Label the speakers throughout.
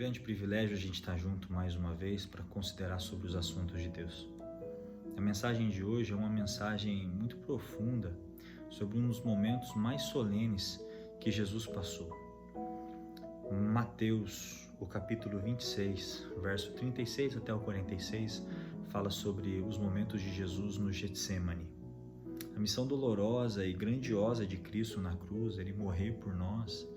Speaker 1: grande privilégio a gente estar junto mais uma vez para considerar sobre os assuntos de Deus. A mensagem de hoje é uma mensagem muito profunda sobre um dos momentos mais solenes que Jesus passou. Mateus, o capítulo 26, verso 36 até o 46, fala sobre os momentos de Jesus no Getsêmani. A missão dolorosa e grandiosa de Cristo na cruz, Ele morrer por nós,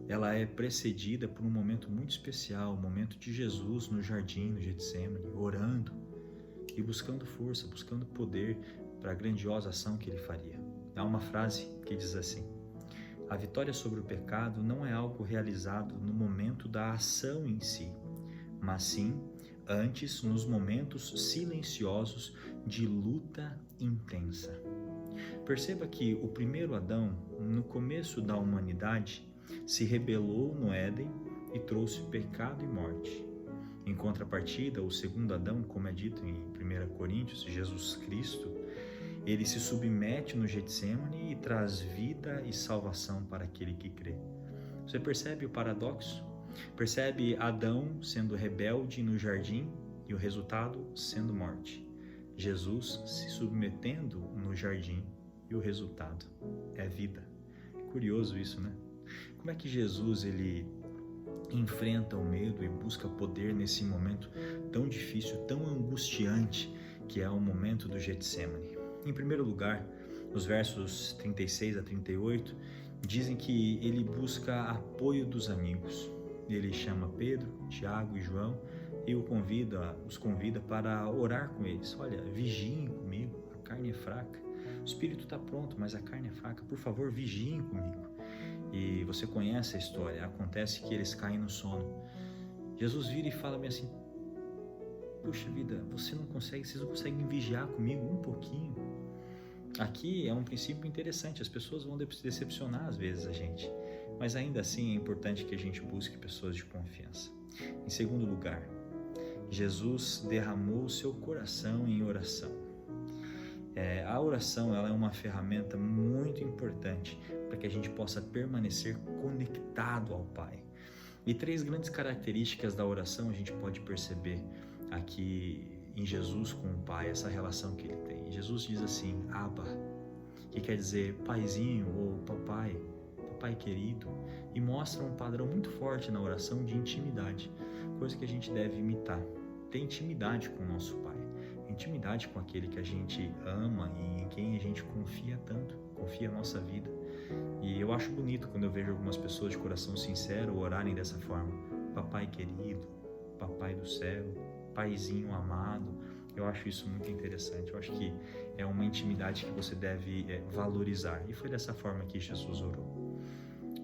Speaker 1: ela é precedida por um momento muito especial, o momento de Jesus no jardim, no Getsêmani, orando e buscando força, buscando poder para a grandiosa ação que Ele faria. Há uma frase que diz assim: a vitória sobre o pecado não é algo realizado no momento da ação em si, mas sim antes nos momentos silenciosos de luta intensa. Perceba que o primeiro Adão, no começo da humanidade, se rebelou no Éden e trouxe pecado e morte. Em contrapartida, o segundo Adão, como é dito em 1 Coríntios, Jesus Cristo, ele se submete no Getsêmani e traz vida e salvação para aquele que crê. Você percebe o paradoxo? Percebe Adão sendo rebelde no jardim e o resultado sendo morte. Jesus se submetendo no jardim e o resultado é vida. Curioso isso, né? Como é que Jesus ele enfrenta o medo e busca poder nesse momento tão difícil, tão angustiante que é o momento do Getsêmani? Em primeiro lugar, os versos 36 a 38 dizem que ele busca apoio dos amigos. Ele chama Pedro, Tiago e João e os convida para orar com eles. Olha, vigiem comigo, a carne é fraca. O espírito está pronto, mas a carne é fraca. Por favor, vigiem comigo. E você conhece a história. Acontece que eles caem no sono. Jesus vira e fala bem assim: puxa vida, vocês não conseguem vigiar comigo um pouquinho? Aqui é um princípio interessante. As pessoas vão decepcionar às vezes a gente, mas ainda assim é importante que a gente busque pessoas de confiança. Em segundo lugar, Jesus derramou o seu coração em oração. A oração ela é uma ferramenta muito importante para que a gente possa permanecer conectado ao Pai. E três grandes características da oração a gente pode perceber aqui em Jesus com o Pai, essa relação que Ele tem. Jesus diz assim, Abba, que quer dizer paizinho ou papai querido, e mostra um padrão muito forte na oração de intimidade, coisa que a gente deve imitar, ter intimidade com o nosso Pai, intimidade com aquele que a gente ama e em quem a gente confia tanto, confia a nossa vida. E eu acho bonito quando eu vejo algumas pessoas de coração sincero orarem dessa forma, papai querido, papai do céu, paizinho amado. Eu acho isso muito interessante. Eu acho que é uma intimidade que você deve valorizar. E foi dessa forma que Jesus orou.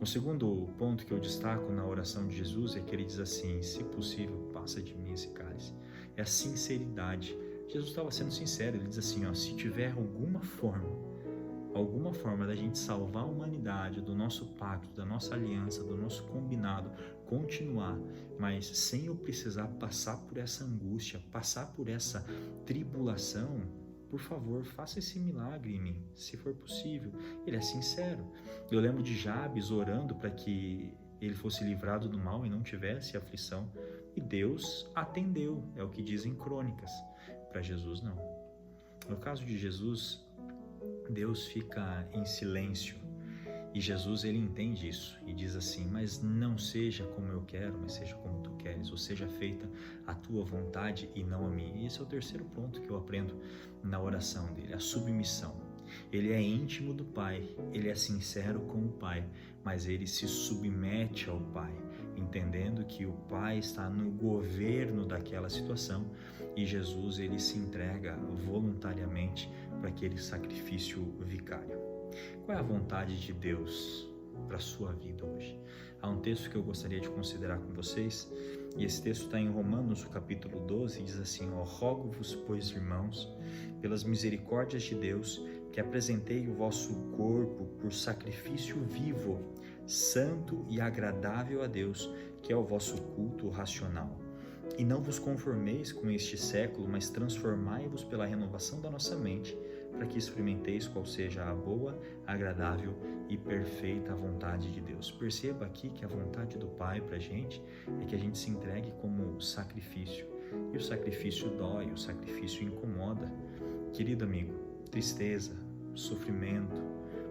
Speaker 1: O segundo ponto que eu destaco na oração de Jesus é que ele diz assim: se possível, passa de mim esse cálice. É a sinceridade. Jesus estava sendo sincero. Ele diz assim, se tiver alguma forma da gente salvar a humanidade, do nosso pacto, da nossa aliança, do nosso combinado, continuar, mas sem eu precisar passar por essa angústia, passar por essa tribulação, por favor, faça esse milagre em mim, se for possível. Ele é sincero. Eu lembro de Jabes orando para que ele fosse livrado do mal e não tivesse aflição, e Deus atendeu, é o que diz em Crônicas. Para Jesus, não. No caso de Jesus, Deus fica em silêncio e Jesus ele entende isso e diz assim: mas não seja como eu quero, mas seja como tu queres, ou seja feita a tua vontade e não a minha. E esse é o terceiro ponto que eu aprendo na oração dele, a submissão. Ele é íntimo do Pai, ele é sincero com o Pai, mas ele se submete ao Pai, entendendo que o Pai está no governo daquela situação e Jesus ele se entrega voluntariamente para aquele sacrifício vicário. Qual é a vontade de Deus para a sua vida hoje? Há um texto que eu gostaria de considerar com vocês, e esse texto está em Romanos, o capítulo 12, e diz assim: rogo-vos, pois, irmãos, pelas misericórdias de Deus, que apresentei o vosso corpo por sacrifício vivo, santo e agradável a Deus, que é o vosso culto racional. E não vos conformeis com este século, mas transformai-vos pela renovação da nossa mente, para que experimenteis qual seja a boa, agradável e perfeita vontade de Deus. Perceba aqui que a vontade do Pai para a gente é que a gente se entregue como sacrifício. E o sacrifício dói, o sacrifício incomoda. Querido amigo, tristeza, sofrimento,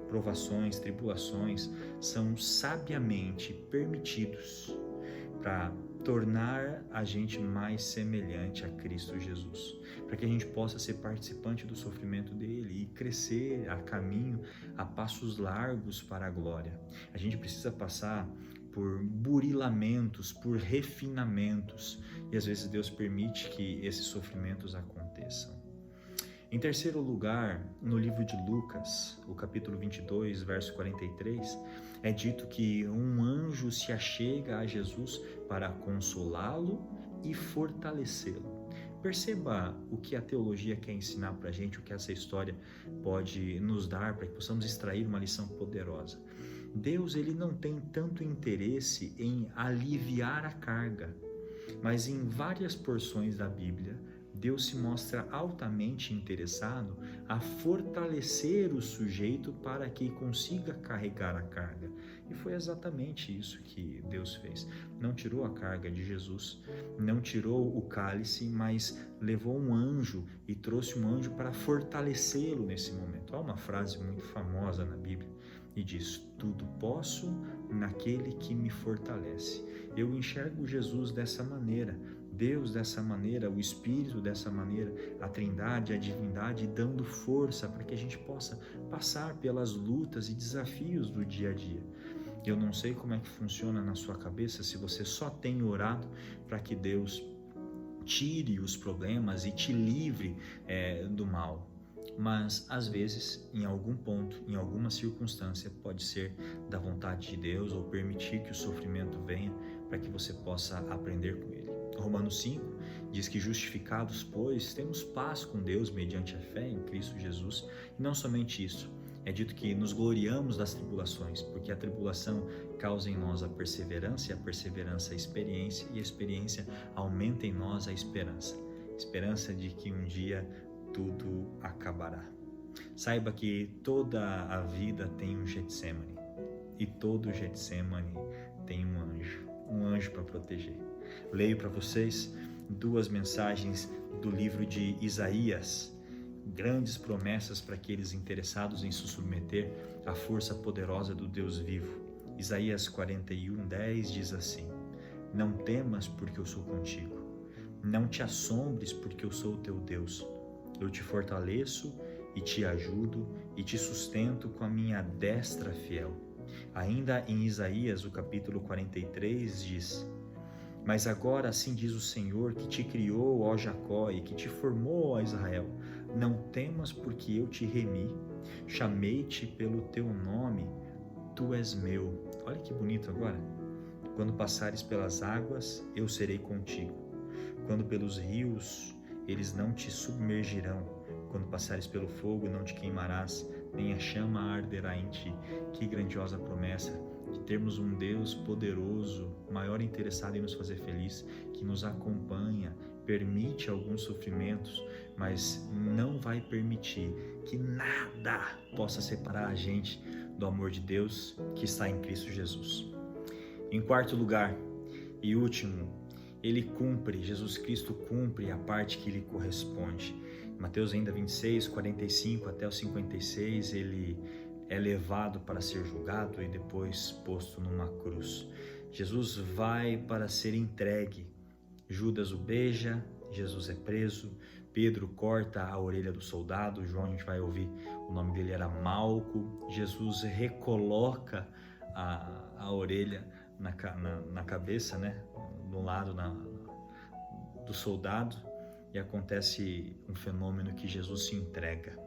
Speaker 1: provações, tribulações são sabiamente permitidos para tornar a gente mais semelhante a Cristo Jesus, para que a gente possa ser participante do sofrimento dele e crescer a caminho, a passos largos para a glória. A gente precisa passar por burilamentos, por refinamentos, e às vezes Deus permite que esses sofrimentos aconteçam. Em terceiro lugar, no livro de Lucas, o capítulo 22, verso 43, é dito que um anjo se achega a Jesus para consolá-lo e fortalecê-lo. Perceba o que a teologia quer ensinar para a gente, o que essa história pode nos dar para que possamos extrair uma lição poderosa. Deus, ele não tem tanto interesse em aliviar a carga, mas em várias porções da Bíblia, Deus se mostra altamente interessado a fortalecer o sujeito para que consiga carregar a carga. E foi exatamente isso que Deus fez. Não tirou a carga de Jesus, não tirou o cálice, mas levou um anjo e trouxe um anjo para fortalecê-lo nesse momento. Há uma frase muito famosa na Bíblia e diz: tudo posso naquele que me fortalece. Eu enxergo Jesus dessa maneira, Deus dessa maneira, o Espírito dessa maneira, a Trindade, a Divindade dando força para que a gente possa passar pelas lutas e desafios do dia a dia. Eu não sei como é que funciona na sua cabeça, se você só tem orado para que Deus tire os problemas e te livre do mal. Mas às vezes, em algum ponto, em alguma circunstância, pode ser da vontade de Deus ou permitir que o sofrimento venha para que você possa aprender com ele. Romanos 5 diz que justificados, pois, temos paz com Deus mediante a fé em Cristo Jesus. E não somente isso, é dito que nos gloriamos das tribulações, porque a tribulação causa em nós a perseverança, e a perseverança a experiência, e a experiência aumenta em nós a esperança. Esperança de que um dia tudo acabará. Saiba que toda a vida tem um Getsemane, e todo Getsemane tem um anjo para proteger. Leio para vocês duas mensagens do livro de Isaías, grandes promessas para aqueles interessados em se submeter à força poderosa do Deus vivo. Isaías 41:10 diz assim: não temas, porque eu sou contigo. Não te assombres, porque eu sou o teu Deus. Eu te fortaleço e te ajudo e te sustento com a minha destra fiel. Ainda em Isaías, o capítulo 43 diz: mas agora assim diz o Senhor, que te criou, ó Jacó, e que te formou, ó Israel: não temas, porque eu te remi, chamei-te pelo teu nome, tu és meu. Olha que bonito agora. Quando passares pelas águas, eu serei contigo. Quando pelos rios, eles não te submergirão. Quando passares pelo fogo, não te queimarás, nem a chama arderá em ti. Que grandiosa promessa de termos um Deus poderoso, maior interessado em nos fazer feliz, que nos acompanha, permite alguns sofrimentos, mas não vai permitir que nada possa separar a gente do amor de Deus que está em Cristo Jesus. Em quarto lugar e último, Jesus Cristo cumpre a parte que lhe corresponde. Mateus ainda 26, 45 até o 56, ele é levado para ser julgado e depois posto numa cruz. Jesus vai para ser entregue. Judas o beija, Jesus é preso, Pedro corta a orelha do soldado, João a gente vai ouvir, o nome dele era Malco. Jesus recoloca a orelha na cabeça, né? No lado do soldado, e acontece um fenômeno que Jesus se entrega.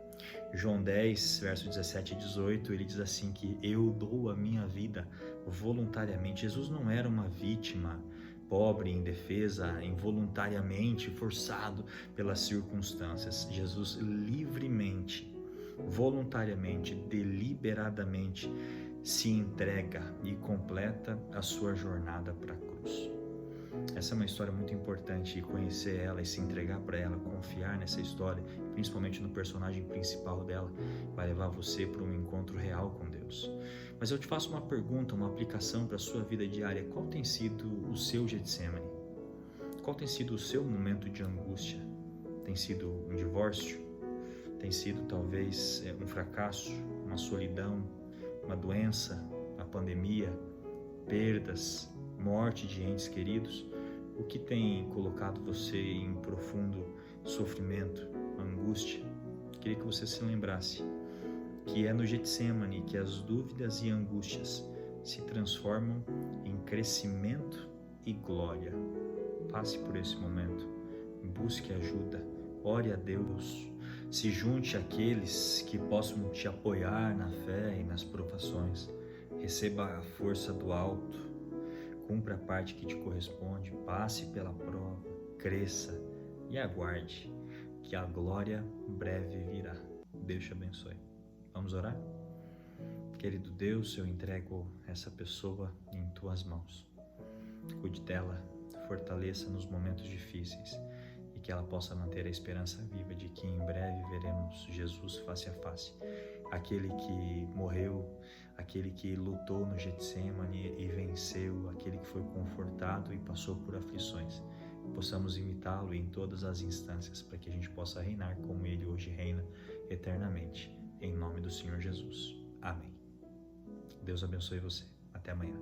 Speaker 1: João 10, verso 17 e 18, ele diz assim que eu dou a minha vida voluntariamente. Jesus não era uma vítima pobre, indefesa, involuntariamente, forçado pelas circunstâncias. Jesus livremente, voluntariamente, deliberadamente se entrega e completa a sua jornada para a cruz. Essa é uma história muito importante, e conhecer ela e se entregar para ela, confiar nessa história, principalmente no personagem principal dela, vai levar você para um encontro real com Deus. Mas eu te faço uma pergunta, uma aplicação para a sua vida diária. Qual tem sido o seu Getsemane? Qual tem sido o seu momento de angústia? Tem sido um divórcio? Tem sido talvez um fracasso, uma solidão, uma doença, a pandemia, perdas, morte de entes queridos? O que tem colocado você em profundo sofrimento, angústia? Queria que você se lembrasse que é no Getsemane que as dúvidas e angústias se transformam em crescimento e glória. Passe por esse momento, busque ajuda, ore a Deus, se junte àqueles que possam te apoiar na fé e nas provações, receba a força do alto, cumpra a parte que te corresponde, passe pela prova, cresça e aguarde que a glória breve virá. Deus te abençoe. Vamos orar? Querido Deus, eu entrego essa pessoa em tuas mãos. Cuide dela, fortaleça nos momentos difíceis e que ela possa manter a esperança viva de que em breve veremos Jesus face a face. Aquele que morreu, aquele que lutou no Getsemane e venceu, aquele que foi confortado e passou por aflições. Possamos imitá-lo em todas as instâncias para que a gente possa reinar como ele hoje reina eternamente. Em nome do Senhor Jesus. Amém. Deus abençoe você. Até amanhã.